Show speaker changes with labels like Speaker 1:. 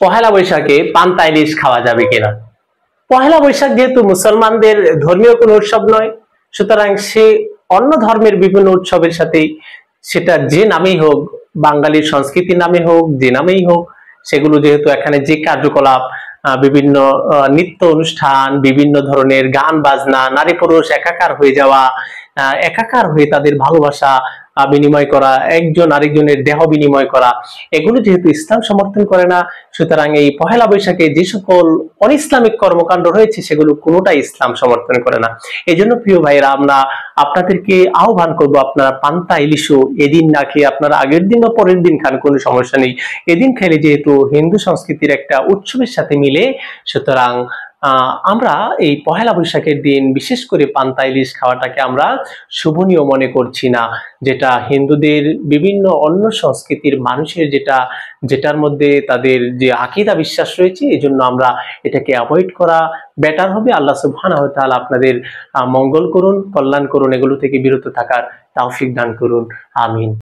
Speaker 1: পহেলা বৈশাখে পান্তা ইলিশ খাওয়া যাবে কিনা। পহেলা বৈশাখ যেহেতু মুসলমানদের ধর্মীয় কোনো উৎসব নয়, সুতরাং সে অন্য ধর্মের বিভিন্ন উৎসবের সাথে, সেটা যে নামেই হোক, বাঙালির সংস্কৃতির নামে হোক, যে নামেই হোক, সেগুলো যেহেতু এখানে যে কার্যকলাপ, বিভিন্ন নৃত্য অনুষ্ঠান, বিভিন্ন ধরনের গান বাজনা, নারী পুরুষ একাকার হয়ে যাওয়া, একাকার হয়ে তাদের ভালোবাসা বিনিময় করা, একজন আরেকজনের দেহ বিনিময় করা, এগুলো যেহেতু ইসলাম সমর্থন করে না, সুতরাং এই পহেলা বৈশাখে যে সকল অনিসলামিক কর্মকাণ্ড রয়েছে সেগুলো কোনোটাই ইসলাম সমর্থন করে না। এই জন্য প্রিয় ভাইরা, আমরা আপনাদেরকে আহ্বান করব, আপনারা পান্তা ইলিশও এদিন না খেয়ে আপনারা আগের দিন বা পরের দিন খান, কোনো সমস্যা নেই। এদিন খেলে যেহেতু হিন্দু সংস্কৃতির একটা উৎসবের সাথে মিলে, সুতরাং আমরা এই পহেলা বৈশাখের দিন বিশেষ করে পান্তা ইলিশ খাওয়াটাকে আমরা শুভনীয় মনে করছি না, যেটা হিন্দুদের বিভিন্ন অন্য সংস্কৃতির মানুষের যেটার মধ্যে তাদের যে আকীদা বিশ্বাস রয়েছে, এই জন্য আমরা এটাকে অ্যাভয়েড করা বেটার হবে। আল্লাহ সুবহানাহু ওয়া তাআলা আপনাদের মঙ্গল করুন, কল্যাণ করুন, এগুলো থেকে বিরত থাকার তৌফিক দান করুন। আমিন।